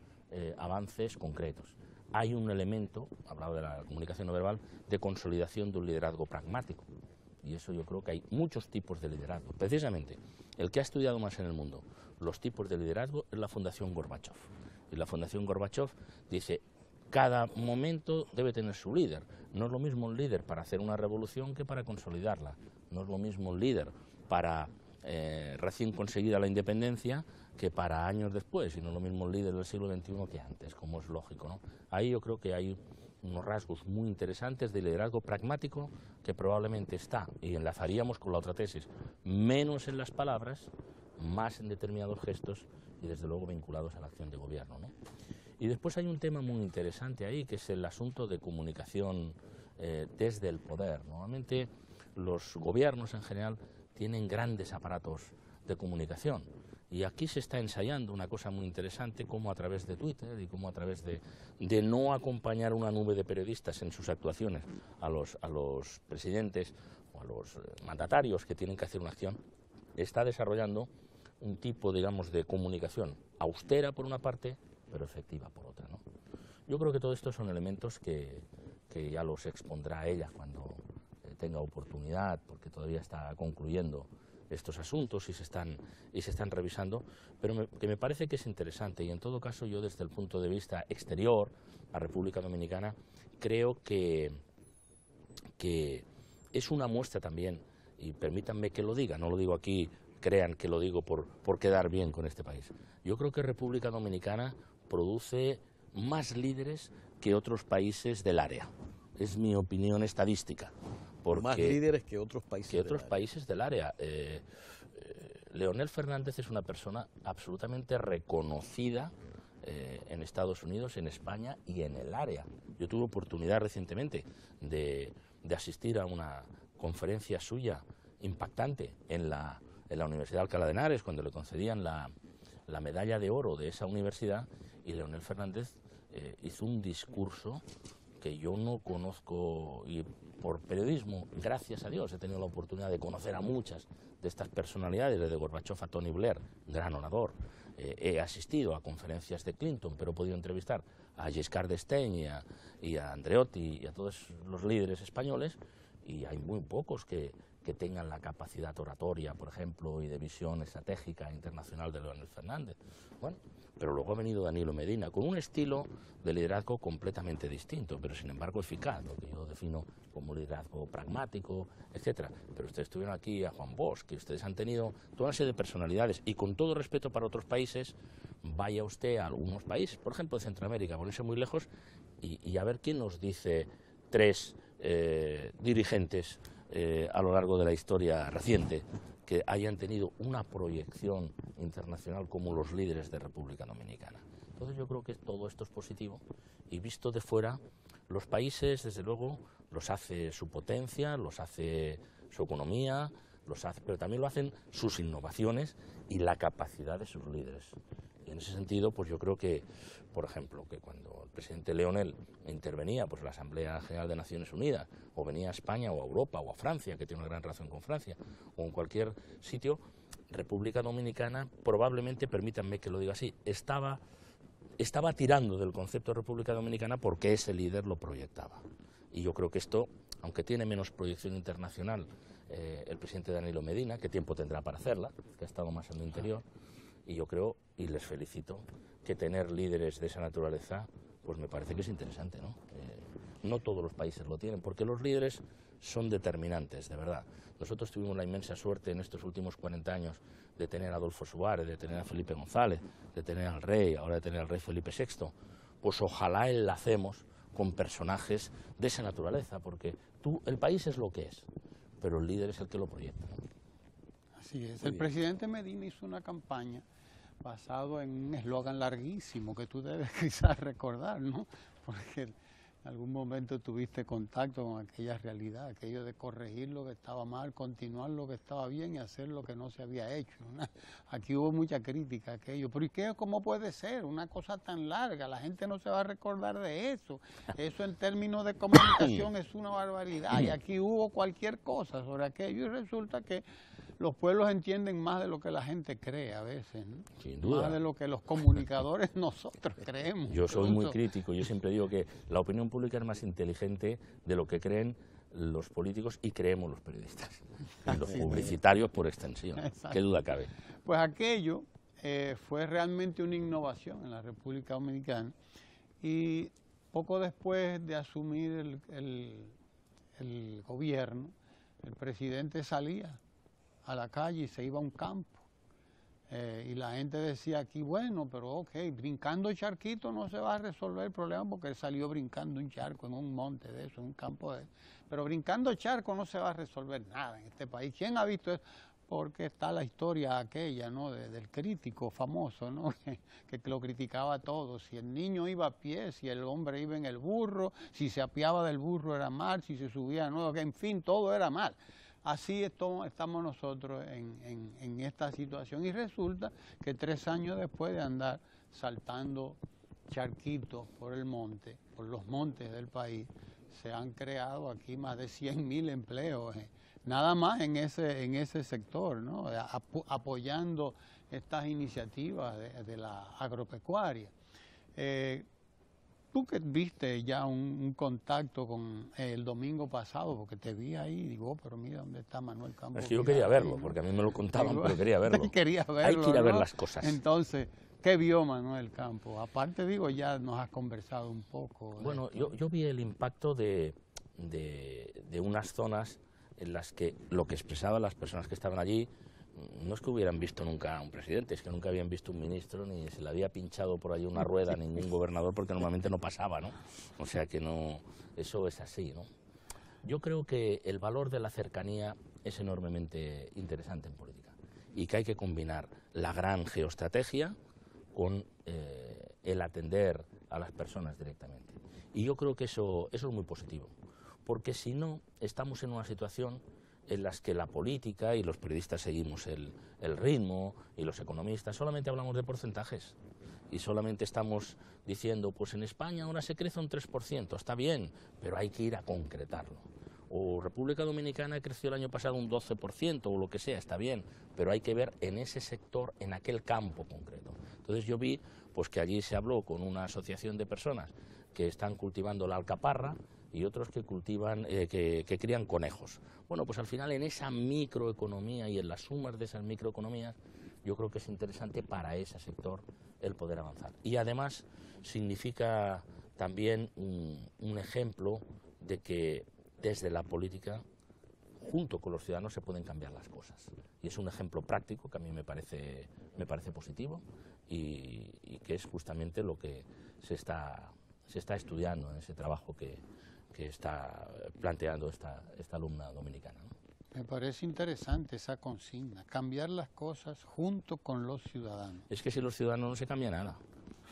avances concretos. Hay un elemento, hablaba de la comunicación no verbal, de consolidación de un liderazgo pragmático. Y eso yo creo que hay muchos tipos de liderazgo. Precisamente, el que ha estudiado más en el mundo los tipos de liderazgo es la Fundación Gorbachev. Y la Fundación Gorbachev dice, cada momento debe tener su líder. No es lo mismo un líder para hacer una revolución que para consolidarla. No es lo mismo un líder para recién conseguida la independencia que para años después. Y no es lo mismo un líder del siglo XXI que antes, como es lógico, ¿no? Ahí yo creo que hay unos rasgos muy interesantes de liderazgo pragmático que probablemente está, y enlazaríamos con la otra tesis, menos en las palabras, más en determinados gestos y desde luego vinculados a la acción de gobierno, ¿no? Y después hay un tema muy interesante ahí, que es el asunto de comunicación desde el poder. Normalmente los gobiernos en general tienen grandes aparatos de comunicación. Y aquí se está ensayando una cosa muy interesante, como a través de Twitter y como a través de no acompañar una nube de periodistas en sus actuaciones a los presidentes o a los mandatarios que tienen que hacer una acción, está desarrollando un tipo, digamos, de comunicación austera por una parte, pero efectiva por otra, ¿no? Yo creo que todo esto son elementos que ya los expondrá ella cuando tenga oportunidad, porque todavía está concluyendo estos asuntos y se están revisando, pero que me parece que es interesante. Y en todo caso, yo desde el punto de vista exterior a República Dominicana creo que es una muestra también, y permítanme que lo diga, no lo digo aquí, crean que lo digo por quedar bien con este país. Yo creo que República Dominicana produce más líderes que otros países del área. Es mi opinión estadística. Más líderes que otros países del área. Leonel Fernández es una persona absolutamente reconocida en Estados Unidos, en España y en el área. Yo tuve oportunidad recientemente de asistir a una conferencia suya impactante en la Universidad de Alcalá de Henares, cuando le concedían la medalla de oro de esa universidad, y Leonel Fernández hizo un discurso que yo no conozco, y por periodismo, gracias a Dios, he tenido la oportunidad de conocer a muchas de estas personalidades, desde Gorbachev a Tony Blair, gran orador. He asistido a conferencias de Clinton, pero he podido entrevistar a Giscard d'Estaing y a Andreotti y a todos los líderes españoles, y hay muy pocos que tengan la capacidad oratoria, por ejemplo, y de visión estratégica internacional de Leonel Fernández. Bueno, pero luego ha venido Danilo Medina, con un estilo de liderazgo completamente distinto, pero sin embargo eficaz, lo que yo defino como liderazgo pragmático, etcétera. Pero ustedes tuvieron aquí a Juan Bosch, que ustedes han tenido toda una serie de personalidades, y con todo respeto para otros países, vaya usted a algunos países, por ejemplo de Centroamérica, ponerse muy lejos, y a ver quién nos dice tres dirigentes a lo largo de la historia reciente que hayan tenido una proyección internacional como los líderes de República Dominicana. Entonces yo creo que todo esto es positivo, y visto de fuera los países, desde luego, los hace su potencia, los hace su economía, pero también lo hacen sus innovaciones y la capacidad de sus líderes. Y en ese sentido, pues yo creo que, por ejemplo, que cuando el presidente Leonel intervenía pues, en la Asamblea General de Naciones Unidas, o venía a España o a Europa o a Francia, que tiene una gran relación con Francia, o en cualquier sitio, República Dominicana probablemente, permítanme que lo diga así, estaba tirando del concepto de República Dominicana porque ese líder lo proyectaba. Y yo creo que esto, aunque tiene menos proyección internacional, el presidente Danilo Medina, que tiempo tendrá para hacerla, que ha estado más en el interior, y yo creo, y les felicito, que tener líderes de esa naturaleza, pues me parece que es interesante, ¿no? No todos los países lo tienen, porque los líderes son determinantes, de verdad. Nosotros tuvimos la inmensa suerte en estos últimos 40 años de tener a Adolfo Suárez, de tener a Felipe González, de tener al rey, ahora de tener al rey Felipe VI. Pues ojalá enlacemos con personajes de esa naturaleza, porque el país es lo que es, pero el líder es el que lo proyecta, ¿no? Así es. El presidente Medina hizo una campaña basado en un eslogan larguísimo que tú debes quizás recordar, ¿no? Porque en algún momento tuviste contacto con aquella realidad, aquello de corregir lo que estaba mal, continuar lo que estaba bien y hacer lo que no se había hecho, ¿no? Aquí hubo mucha crítica a aquello. ¿Pero y qué? ¿Cómo puede ser una cosa tan larga? La gente no se va a recordar de eso. Eso en términos de comunicación es una barbaridad. Y aquí hubo cualquier cosa sobre aquello y resulta que los pueblos entienden más de lo que la gente cree a veces, ¿no? Sin duda. Más de lo que los comunicadores nosotros creemos. Yo soy muy crítico, yo siempre digo que la opinión pública es más inteligente de lo que creen los políticos y creemos los periodistas, y los publicitarios por extensión. Exacto. Qué duda cabe. Pues aquello fue realmente una innovación en la República Dominicana y poco después de asumir el gobierno, el presidente salía a la calle y se iba a un campo. Y la gente decía aquí, bueno, pero ok, brincando charquito no se va a resolver el problema porque él salió brincando un charco en un monte de eso, en un campo de eso. Pero brincando charco no se va a resolver nada en este país. ¿Quién ha visto eso? Porque está la historia aquella, ¿no? Del crítico famoso, ¿no? Que lo criticaba a todos. Si el niño iba a pie, si el hombre iba en el burro, si se apiaba del burro era mal, si se subía, no, en fin, todo era mal. Así estamos nosotros en esta situación y resulta que 3 años después de andar saltando charquitos por el monte, por los montes del país, se han creado aquí más de 100.000 empleos, nada más en ese sector, ¿no? Apoyando estas iniciativas de la agropecuaria. Tú que viste ya un contacto con el domingo pasado, porque te vi ahí y digo, pero mira dónde está Manuel Campos. Es que yo quería verlo, porque a mí me lo contaban, pero quería verlo. Quería verlo. Hay que ir a ver ¿no? las cosas. Entonces, ¿qué vio Manuel Campos? Aparte, digo, ya nos has conversado un poco. Bueno, yo vi el impacto de unas zonas en las que lo que expresaban las personas que estaban allí no es que hubieran visto nunca a un presidente, es que nunca habían visto un ministro, ni se le había pinchado por ahí una rueda a ningún gobernador, porque normalmente no pasaba, ¿no? O sea que no, eso es así, ¿no? Yo creo que el valor de la cercanía es enormemente interesante en política y que hay que combinar la gran geoestrategia con el atender a las personas directamente. Y yo creo que eso es muy positivo, porque si no, estamos en una situación en las que la política y los periodistas seguimos el ritmo y los economistas solamente hablamos de porcentajes y solamente estamos diciendo, pues en España ahora se crece un 3%, está bien, pero hay que ir a concretarlo. O República Dominicana creció el año pasado un 12% o lo que sea, está bien, pero hay que ver en ese sector, en aquel campo concreto. Entonces yo vi pues que allí se habló con una asociación de personas que están cultivando la alcaparra y otros que cultivan, que crían conejos. Bueno, pues al final en esa microeconomía y en las sumas de esas microeconomías, yo creo que es interesante para ese sector el poder avanzar. Y además significa también un ejemplo de que desde la política, junto con los ciudadanos, se pueden cambiar las cosas. Y es un ejemplo práctico que a mí me parece positivo y que es justamente lo que se está estudiando en ese trabajo que está planteando esta alumna dominicana, ¿no? Me parece interesante esa consigna, cambiar las cosas junto con los ciudadanos. Es que si los ciudadanos no se cambia nada.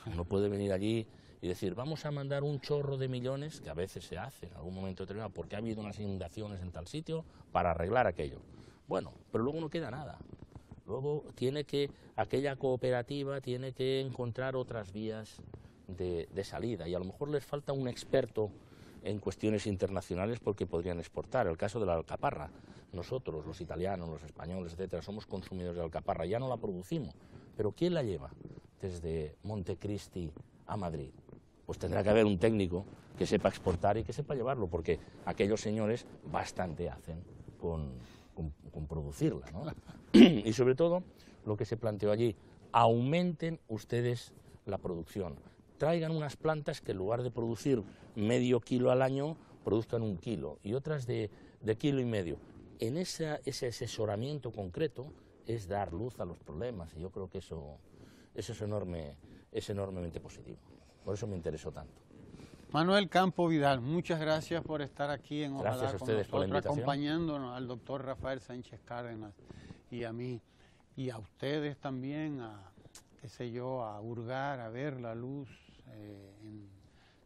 Uno puede venir allí y decir, vamos a mandar un chorro de millones, que a veces se hace en algún momento determinado, porque ha habido unas inundaciones en tal sitio, para arreglar aquello. Bueno, pero luego no queda nada. Luego aquella cooperativa tiene que encontrar otras vías de salida, y a lo mejor les falta un experto en cuestiones internacionales porque podrían exportar. El caso de la alcaparra. Nosotros, los italianos, los españoles, etcétera, somos consumidores de alcaparra, ya no la producimos, pero ¿quién la lleva desde Montecristi a Madrid? Pues tendrá que haber un técnico que sepa exportar y que sepa llevarlo, porque aquellos señores bastante hacen con producirla, ¿no? Y sobre todo, lo que se planteó allí, aumenten ustedes la producción, traigan unas plantas que en lugar de producir medio kilo al año, produzcan 1 kilo, y otras de 1,5 kilos. En ese asesoramiento concreto es dar luz a los problemas, y yo creo que eso es enormemente positivo. Por eso me interesó tanto. Manuel Campo Vidal, muchas gracias por estar aquí en Ojalá gracias a ustedes con nosotros, por la invitación, acompañándonos al doctor Rafael Sánchez Cárdenas y a mí, y a ustedes también, a hurgar, a ver la luz en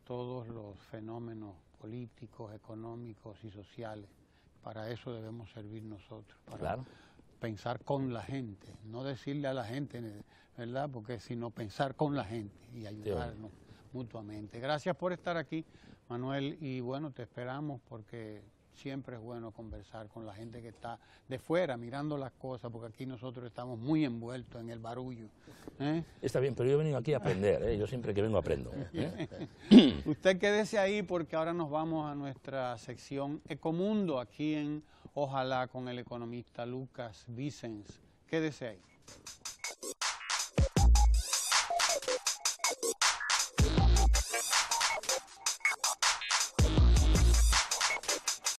todos los fenómenos políticos, económicos y sociales. Para eso debemos servir nosotros, para pensar con la gente, no decirle a la gente, ¿verdad? Porque sino pensar con la gente y ayudarnos mutuamente. Gracias por estar aquí, Manuel, y bueno, te esperamos porque siempre es bueno conversar con la gente que está de fuera mirando las cosas, porque aquí nosotros estamos muy envueltos en el barullo. Está bien, pero yo he venido aquí a aprender, yo siempre que vengo aprendo. Usted quédese ahí porque ahora nos vamos a nuestra sección Ecomundo, aquí en Ojalá con el economista Lucas Vicens. Quédese ahí.